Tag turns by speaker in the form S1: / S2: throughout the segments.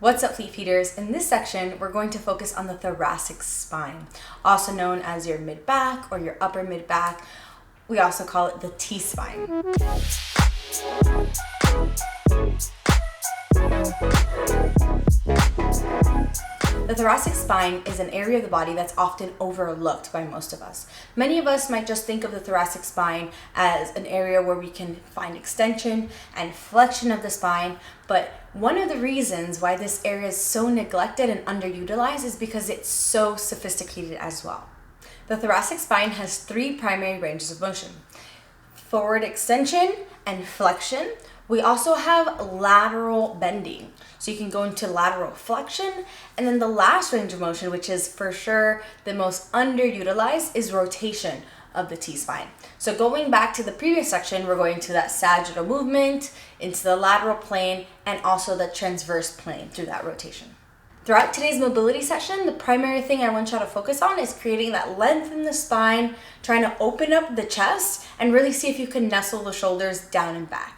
S1: What's up, fleet feeders? In this section, we're going to focus on the thoracic spine, also known as your mid-back or your upper mid-back. We also call it the T-spine. The thoracic spine is an area of the body that's often overlooked by most of us. Many of us might just think of the thoracic spine as an area where we can find extension and flexion of the spine, but one of the reasons why this area is so neglected and underutilized is because it's so sophisticated as well. The thoracic spine has three primary ranges of motion: forward extension and flexion. We also have lateral bending. So you can go into lateral flexion. And then the last range of motion, which is for sure the most underutilized, is rotation of the T-spine. So going back to the previous section, we're going to that sagittal movement, into the lateral plane, and also the transverse plane through that rotation. Throughout today's mobility session, the primary thing I want y'all to focus on is creating that length in the spine, trying to open up the chest, and really see if you can nestle the shoulders down and back.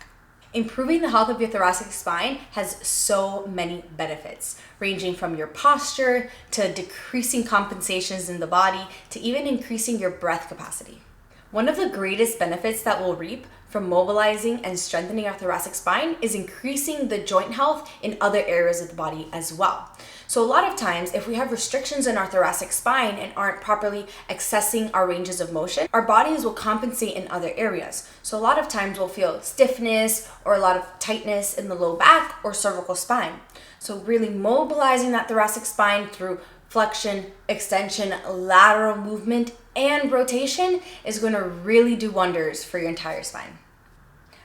S1: Improving the health of your thoracic spine has so many benefits, ranging from your posture to decreasing compensations in the body to even increasing your breath capacity. One of the greatest benefits that we'll reap from mobilizing and strengthening our thoracic spine is increasing the joint health in other areas of the body as well. So a lot of times, if we have restrictions in our thoracic spine and aren't properly accessing our ranges of motion, our bodies will compensate in other areas. So a lot of times we'll feel stiffness or a lot of tightness in the low back or cervical spine. So really mobilizing that thoracic spine through flexion, extension, lateral movement, and rotation is going to really do wonders for your entire spine.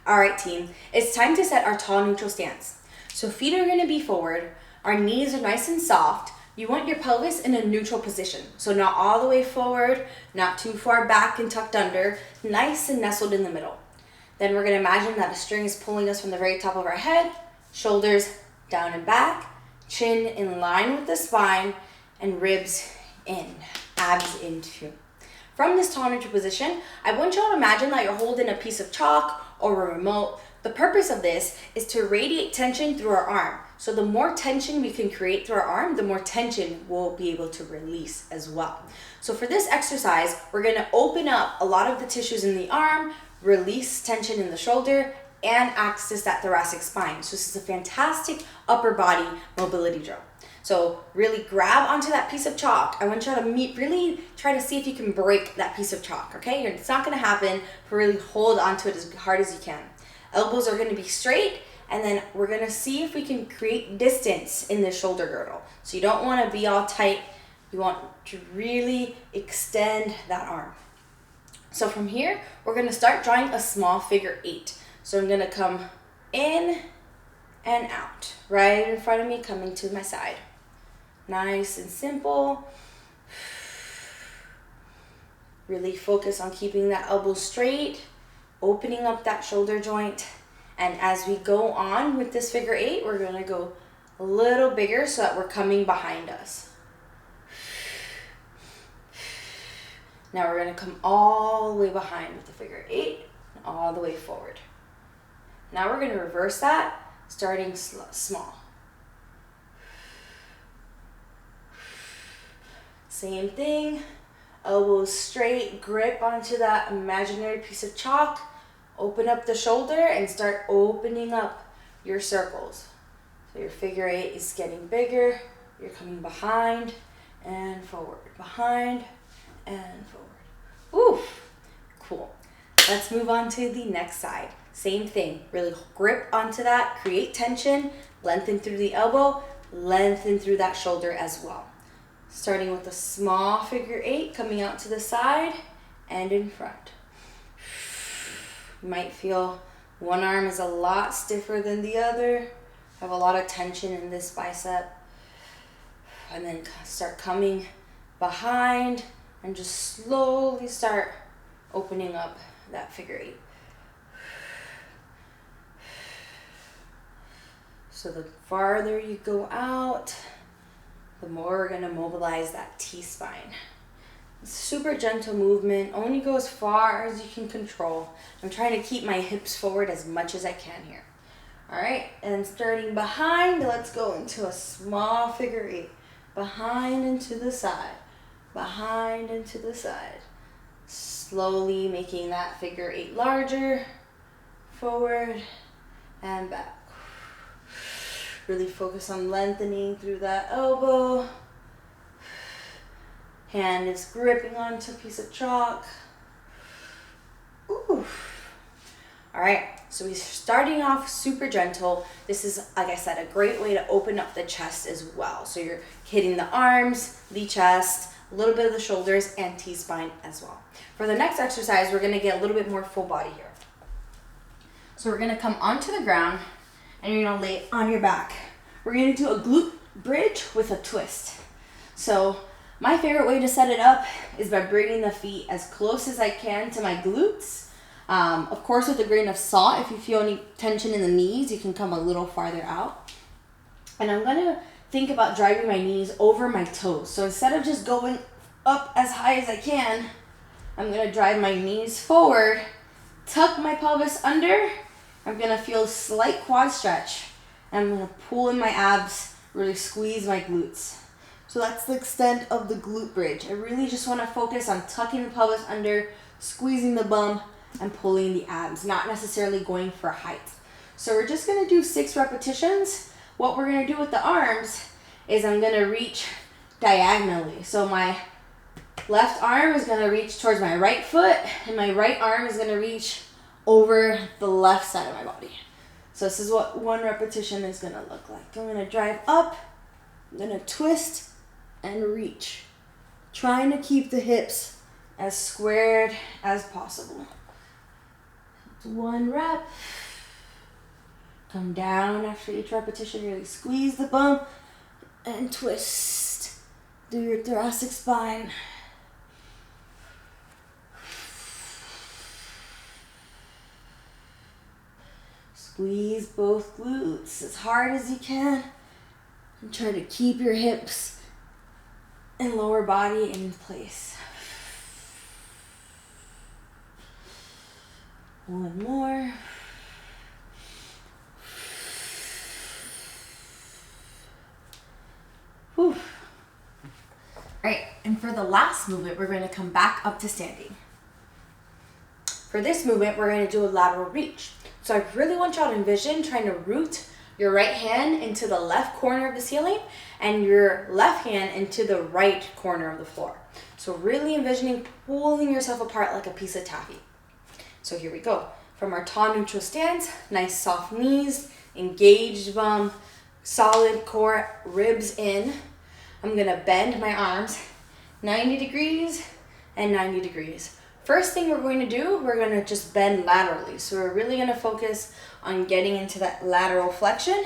S1: All right, team, it's time to set our tall neutral stance. So feet are going to be forward. Our knees are nice and soft. You want your pelvis in a neutral position. So not all the way forward, not too far back and tucked under, nice and nestled in the middle. Then we're going to imagine that a string is pulling us from the very top of our head, shoulders down and back, chin in line with the spine, and ribs in, abs in too. From this tall neutral position, I want you all to imagine that you're holding a piece of chalk or a remote. The purpose of this is to radiate tension through our arm. So the more tension we can create through our arm, the more tension we'll be able to release as well. So for this exercise, we're gonna open up a lot of the tissues in the arm, release tension in the shoulder, and access that thoracic spine. So this is a fantastic upper body mobility drill. So really grab onto that piece of chalk. I want you to really try to see if you can break that piece of chalk, okay? It's not gonna happen, but really hold onto it as hard as you can. Elbows are gonna be straight, and then we're gonna see if we can create distance in the shoulder girdle. So you don't wanna be all tight. You want to really extend that arm. So from here, we're gonna start drawing a small figure 8. So I'm gonna come in and out, right in front of me, coming to my side. Nice and simple. Really focus on keeping that elbow straight, opening up that shoulder joint. And as we go on with this figure 8, we're gonna go a little bigger so that we're coming behind us. Now we're gonna come all the way behind with the figure 8, and all the way forward. Now we're gonna reverse that, starting small. Same thing, elbows straight, grip onto that imaginary piece of chalk, open up the shoulder and start opening up your circles. So your figure 8 is getting bigger, you're coming behind and forward, behind and forward. Oof, cool. Let's move on to the next side. Same thing, really grip onto that, create tension, lengthen through the elbow, lengthen through that shoulder as well. Starting with a small figure 8, coming out to the side and in front. You might feel one arm is a lot stiffer than the other. Have a lot of tension in this bicep. And then start coming behind and just slowly start opening up that figure 8. So the farther you go out, the more we're gonna mobilize that T-spine. Super gentle movement, only go as far as you can control. I'm trying to keep my hips forward as much as I can here. All right, and starting behind, let's go into a small figure eight. Behind and to the side, behind and to the side. Slowly making that figure eight larger, forward and back. Really focus on lengthening through that elbow. Hand is gripping onto a piece of chalk. Ooh. All right, so we're starting off super gentle. This is, like I said, a great way to open up the chest as well. So you're hitting the arms, the chest, a little bit of the shoulders, and T-spine as well. For the next exercise, we're gonna get a little bit more full body here. So we're gonna come onto the ground, and you're gonna lay on your back. We're gonna do a glute bridge with a twist. So my favorite way to set it up is by bringing the feet as close as I can to my glutes. Of course, with a grain of salt, if you feel any tension in the knees, you can come a little farther out. And I'm gonna think about driving my knees over my toes. So instead of just going up as high as I can, I'm gonna drive my knees forward, tuck my pelvis under. I'm gonna feel a slight quad stretch. I'm gonna pull in my abs, really squeeze my glutes. So that's the extent of the glute bridge. I really just wanna focus on tucking the pelvis under, squeezing the bum, and pulling the abs, not necessarily going for height. So we're just gonna do 6 repetitions. What we're gonna do with the arms is I'm gonna reach diagonally. So my left arm is gonna reach towards my right foot, and my right arm is gonna reach over the left side of my body. So this is what 1 repetition is gonna look like. I'm gonna drive up, I'm gonna twist and reach. Trying to keep the hips as squared as possible. 1 rep. Come down after each repetition, really squeeze the bum and twist. Do your thoracic spine. Squeeze both glutes as hard as you can. And try to keep your hips and lower body in place. 1 more. Whew. All right, and for the last movement, we're going to come back up to standing. For this movement, we're going to do a lateral reach. So I really want y'all to envision trying to root your right hand into the left corner of the ceiling and your left hand into the right corner of the floor. So really envisioning pulling yourself apart like a piece of taffy. So here we go. From our tall neutral stance, nice soft knees, engaged bum, solid core, ribs in. I'm gonna bend my arms 90 degrees and 90 degrees. First thing we're going to do, we're gonna just bend laterally. So we're really gonna focus on getting into that lateral flexion.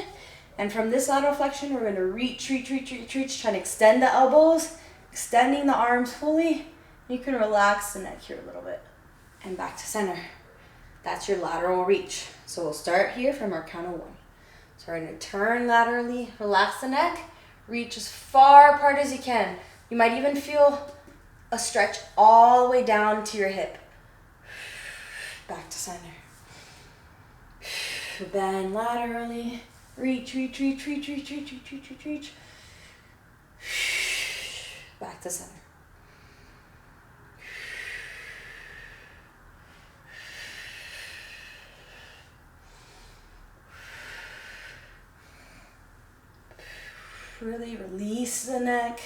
S1: And from this lateral flexion, we're gonna reach, trying to extend the elbows, extending the arms fully. You can relax the neck here a little bit. And back to center. That's your lateral reach. So we'll start here from our count of 1. So we're gonna turn laterally, relax the neck, reach as far apart as you can. You might even feel a stretch all the way down to your hip. Back to center. Bend laterally, reach. Back to center. Really release the neck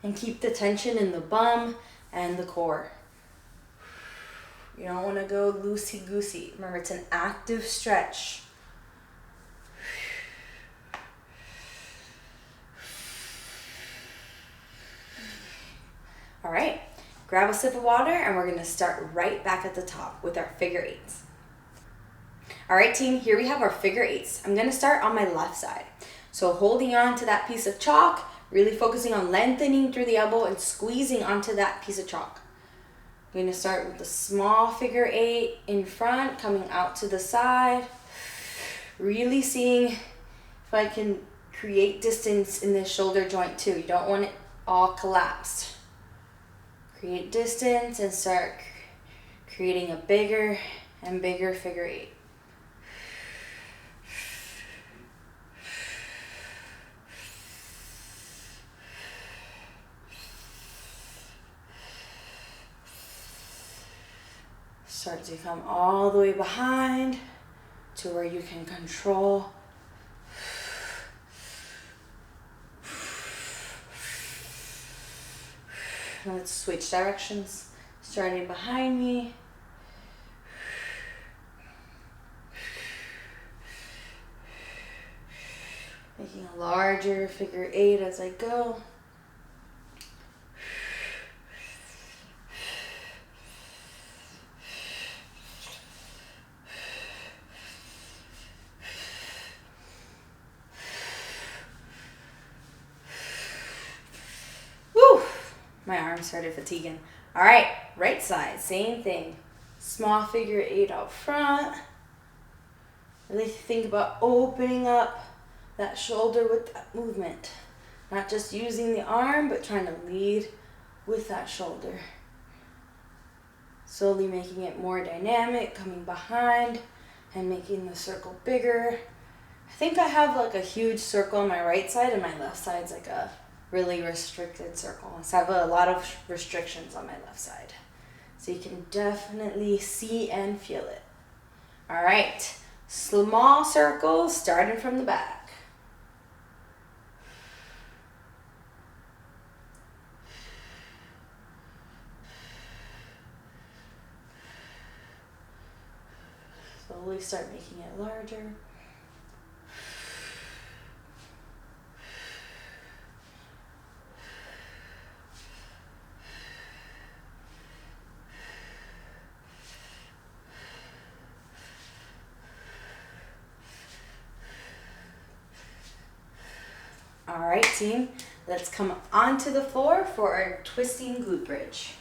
S1: and keep the tension in the bum and the core. You don't want to go loosey-goosey. Remember, it's an active stretch. All right, grab a sip of water and we're gonna start right back at the top with our figure eights. All right, team, here we have our figure eights. I'm gonna start on my left side. So holding on to that piece of chalk, really focusing on lengthening through the elbow and squeezing onto that piece of chalk. I'm going to start with the small figure 8 in front, coming out to the side. Really seeing if I can create distance in this shoulder joint too. You don't want it all collapsed. Create distance and start creating a bigger and bigger figure 8. Start to come all the way behind to where you can control. Let's switch directions. Starting behind me. Making a larger figure 8 as I go. My arms started fatiguing. All right, right side, same thing. Small figure 8 out front. Really think about opening up that shoulder with that movement. Not just using the arm, but trying to lead with that shoulder. Slowly making it more dynamic, coming behind and making the circle bigger. I think I have like a huge circle on my right side and my left side's like a really restricted circle. So I have a lot of restrictions on my left side. So you can definitely see and feel it. All right, small circles starting from the back. Slowly start making it larger. All right, team, let's come onto the floor for our twisting glute bridge.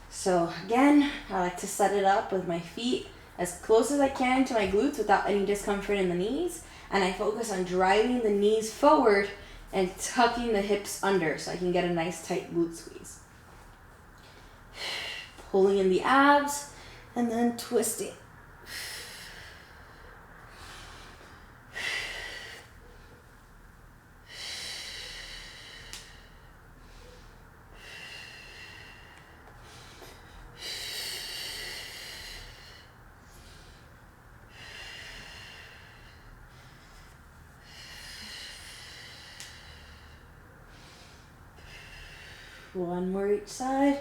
S1: So again, I like to set it up with my feet as close as I can to my glutes without any discomfort in the knees. And I focus on driving the knees forward and tucking the hips under so I can get a nice tight glute squeeze. Pulling in the abs and then twisting. One more each side.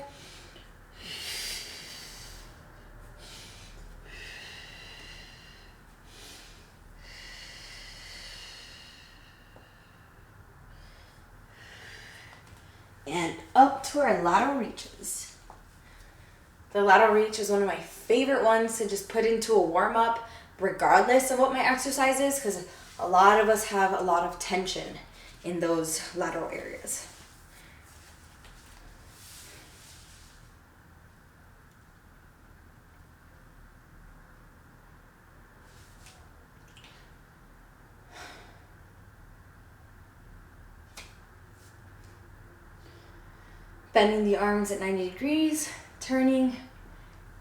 S1: And up to our lateral reaches. The lateral reach is one of my favorite ones to just put into a warm-up regardless of what my exercise is, because a lot of us have a lot of tension in those lateral areas. Bending the arms at 90 degrees, turning,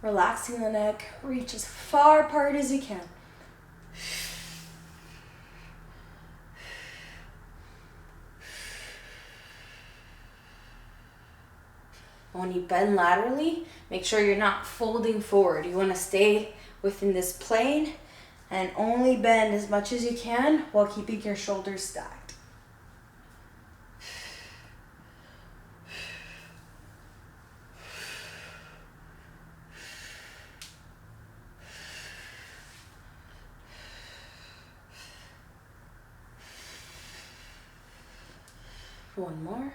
S1: relaxing the neck, reach as far apart as you can. When you bend laterally, make sure you're not folding forward. You want to stay within this plane and only bend as much as you can while keeping your shoulders stacked. One more.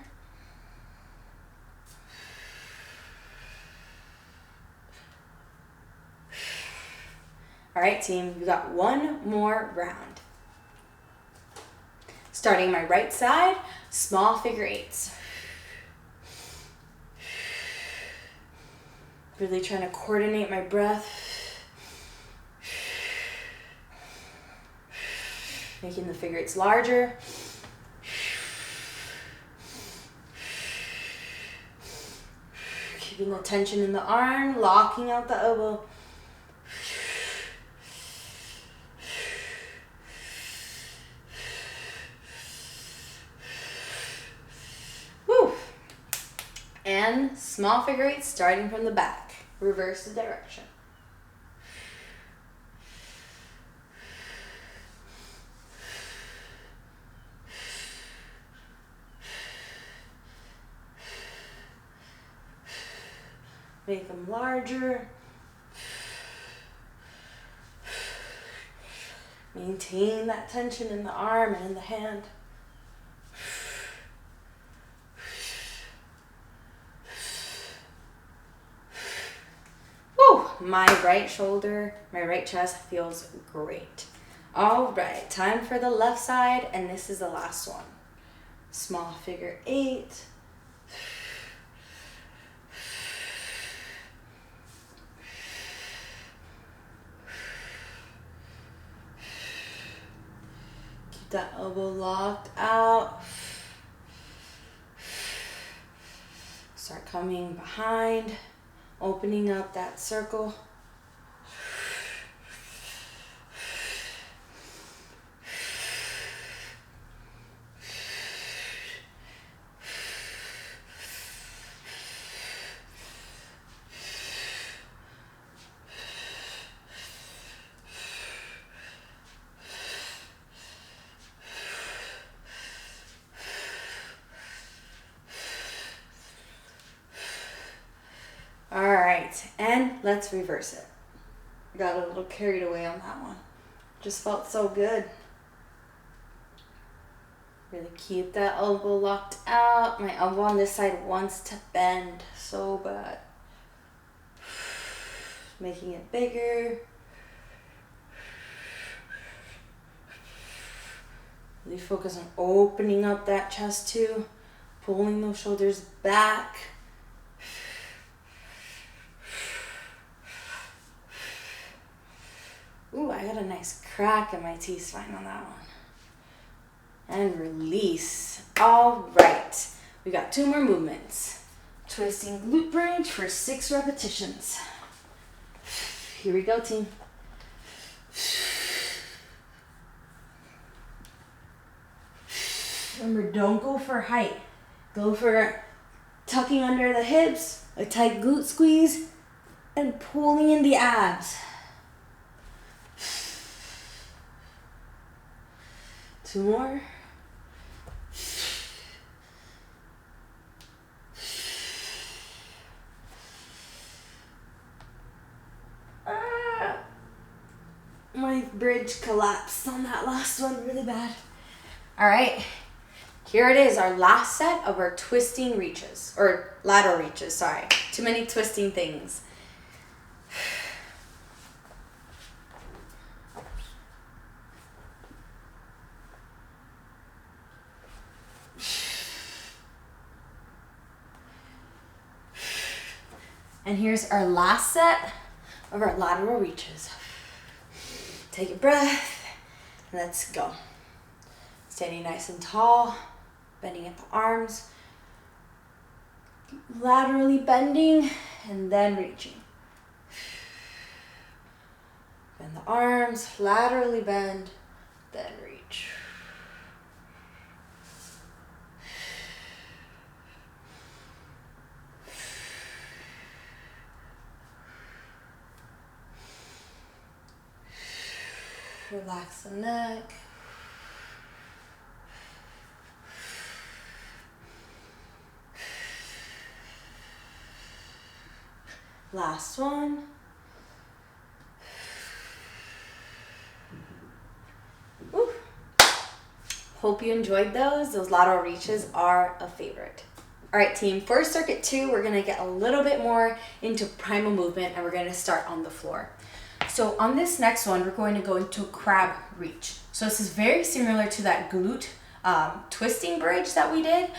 S1: All right, team, we got one more round. Starting my right side, small figure 8s. Really trying to coordinate my breath. Making the figure 8s larger. Keeping the tension in the arm, locking out the elbow. and small figure eight starting from the back. Reverse the direction. Make them larger. Maintain that tension in the arm and in the hand. Woo! My right shoulder, my right chest feels great. All right, time for the left side, and this is the last one. Small figure eight. That elbow locked out. Start coming behind, opening up that circle. All right, and let's reverse it. Got a little carried away on that one. Just felt so good. Really keep that elbow locked out. My elbow on this side wants to bend so bad. Making it bigger. Really focus on opening up that chest too. Pulling those shoulders back. Ooh, I got a nice crack in my T-spine on that one. And release. All right, we got 2 more movements. Twisting glute bridge for 6 repetitions. Here we go, team. Remember, don't go for height. Go for tucking under the hips, a tight glute squeeze, and pulling in the abs. 2 more. My bridge collapsed on that last one really bad. All right, here it is, our last set of our twisting reaches, or lateral reaches, sorry. Too many twisting things. And here's our last set of our lateral reaches. Take a breath, let's go. Standing nice and tall, bending at the arms, laterally bending, and then reaching. Bend the arms, laterally bend, then reach. Relax the neck. Last one. Woo. Hope you enjoyed those. Those lateral reaches are a favorite. All right, team, for circuit 2, we're gonna get a little bit more into primal movement, and we're gonna start on the floor. So on this next one, we're going to go into crab reach. So this is very similar to that glute twisting bridge that we did,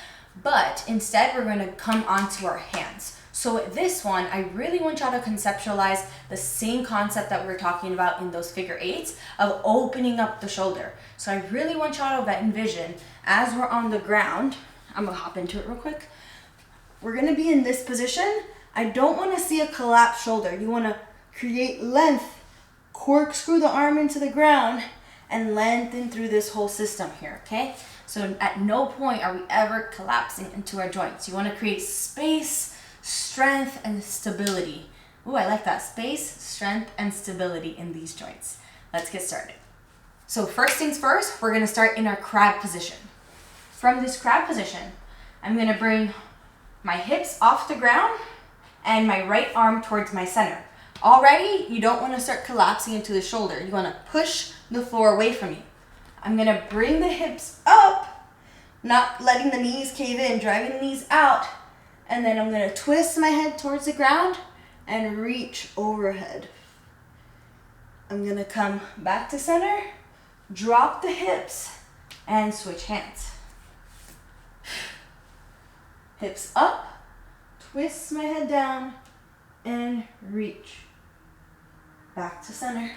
S1: but instead we're going to come onto our hands. So with this one, I really want y'all to conceptualize the same concept that we were talking about in those figure eights of opening up the shoulder. So I really want y'all to envision as we're on the ground, I'm gonna hop into it real quick. We're gonna be in this position. I don't wanna see a collapsed shoulder. You wanna create length, corkscrew the arm into the ground, and lengthen through this whole system here, okay? So at no point are we ever collapsing into our joints. You wanna create space strength and stability. Ooh, I like that. Space, strength, and stability in these joints. Let's get started. So first things first, we're gonna start in our crab position. From this crab position, I'm gonna bring my hips off the ground and my right arm towards my center. Already, you don't wanna start collapsing into the shoulder. You wanna push the floor away from you. I'm gonna bring the hips up, not letting the knees cave in, driving the knees out, and then I'm gonna twist my head towards the ground and reach overhead. I'm gonna come back to center, drop the hips, and switch hands. Hips up, twist my head down, and reach. Back to center,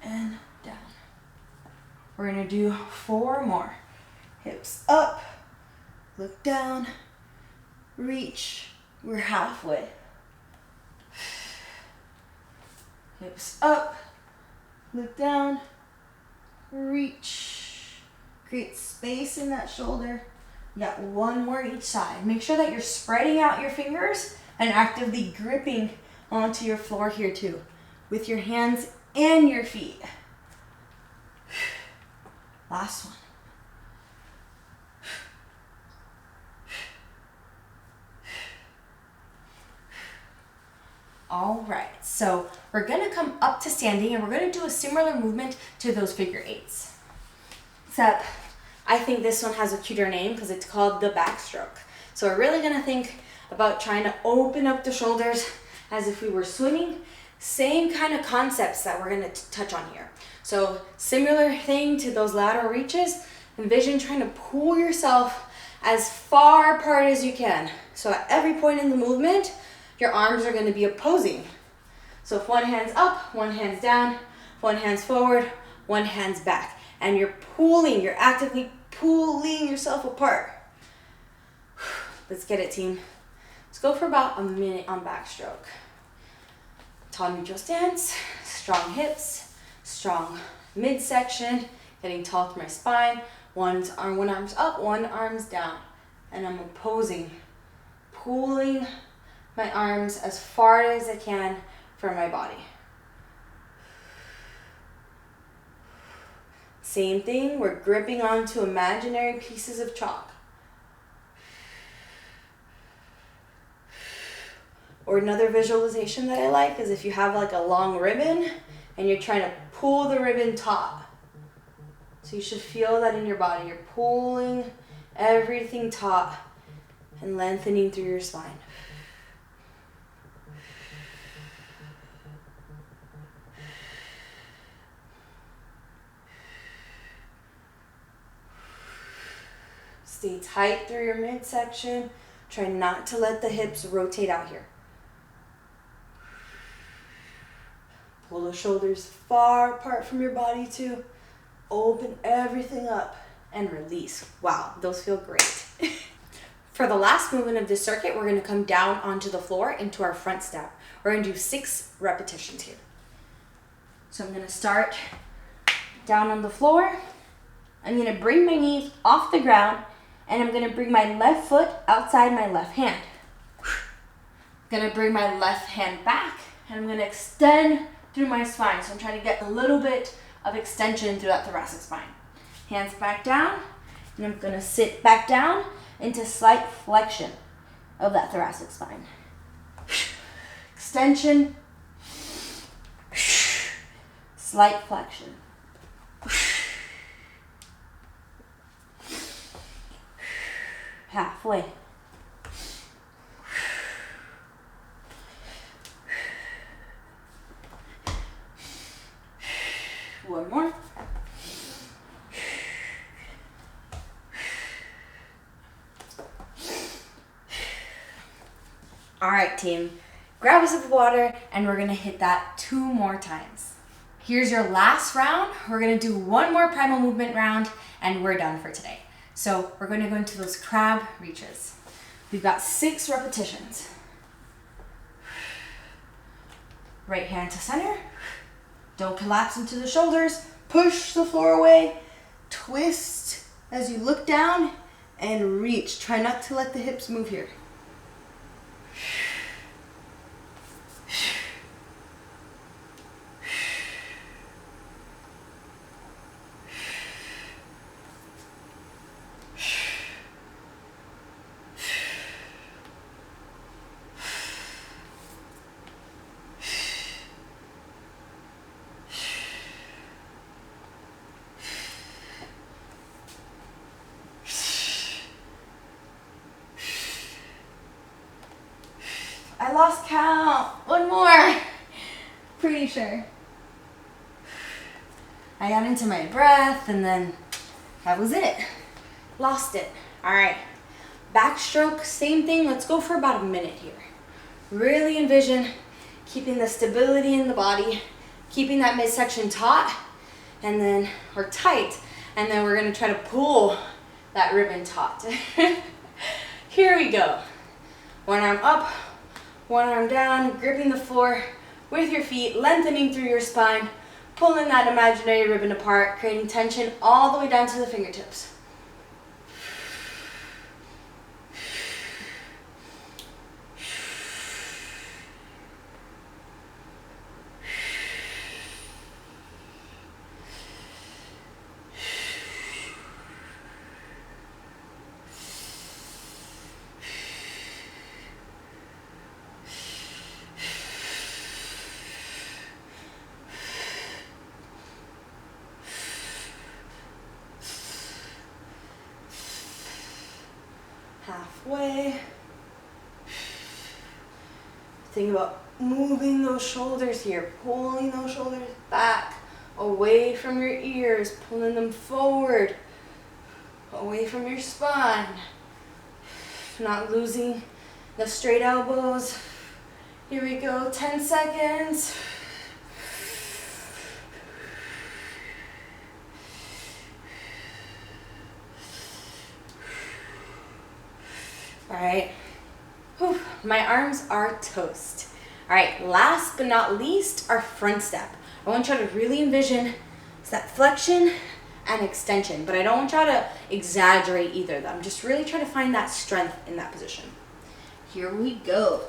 S1: and down. We're gonna do 4 more. Hips up, look down, reach. We're halfway. Hips up, look down, reach. Create space in that shoulder. You got 1 more each side. Make sure that you're spreading out your fingers and actively gripping onto your floor here too, with your hands and your feet. Last one. All right, so we're gonna come up to standing and we're gonna do a similar movement to those figure 8s. Except I think this one has a cuter name because it's called the backstroke. So we're really gonna think about trying to open up the shoulders as if we were swimming. Same kind of concepts that we're gonna touch on here. So similar thing to those lateral reaches, envision trying to pull yourself as far apart as you can. So at every point in the movement, your arms are gonna be opposing. So if one hand's up, one hand's down, one hand's forward, one hand's back. And you're actively pulling yourself apart. Let's get it, team. Let's go for about a minute on backstroke. Tall neutral stance, strong hips, strong midsection, getting tall through my spine. One arm's up, one arm's down. And I'm opposing, pulling my arms as far as I can from my body. Same thing, we're gripping onto imaginary pieces of chalk. Or another visualization that I like is if you have like a long ribbon and you're trying to pull the ribbon taut. So you should feel that in your body. You're pulling everything taut and lengthening through your spine. Stay tight through your midsection. Try not to let the hips rotate out here. Pull the shoulders far apart from your body too. Open everything up and release. Wow, those feel great. For the last movement of this circuit, we're gonna come down onto the floor into our front step. We're gonna do 6 repetitions here. So I'm gonna start down on the floor. I'm gonna bring my knees off the ground and I'm gonna bring my left foot outside my left hand. I'm gonna bring my left hand back and I'm gonna extend through my spine. So I'm trying to get a little bit of extension through that thoracic spine. Hands back down, and I'm gonna sit back down into slight flexion of that thoracic spine. Extension, slight flexion. Halfway. One more. All right, team. Grab a sip of water and we're gonna hit that 2 more times. Here's your last round. We're gonna do 1 more primal movement round and we're done for today. So we're gonna go into those crab reaches. We've got 6 repetitions. Right hand to center. Don't collapse into the shoulders. Push the floor away. Twist as you look down and reach. Try not to let the hips move here. lost count. One more. Pretty sure. I got into my breath and then that was it. Lost it. All right. Backstroke, same thing. Let's go for about a minute here. Really envision keeping the stability in the body, keeping that midsection taut and then, or tight, and then we're gonna try to pull that ribbon taut. Here we go. One arm up, one arm down, gripping the floor with your feet, lengthening through your spine, pulling that imaginary ribbon apart, creating tension all the way down to the fingertips. Halfway. Think about moving those shoulders here, pulling those shoulders back, away from your ears, pulling them forward, away from your spine. Not losing the straight elbows. Here we go, 10 seconds. All right, whew, my arms are toast. All right, last but not least, our front step. I want you to really envision that flexion and extension, but I don't want you to exaggerate either of them. Just really try to find that strength in that position. Here we go.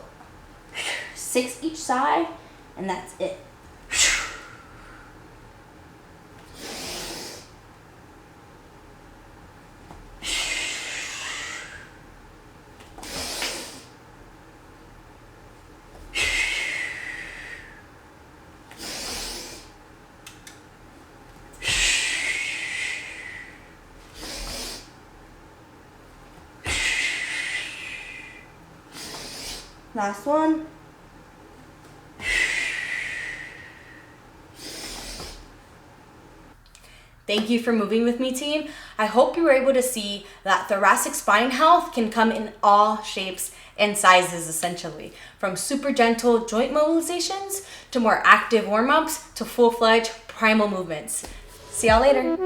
S1: 6 each side, and that's it. Last one. Thank you for moving with me, team. I hope you were able to see that thoracic spine health can come in all shapes and sizes, essentially. From super gentle joint mobilizations to more active warm-ups to full-fledged primal movements. See y'all later.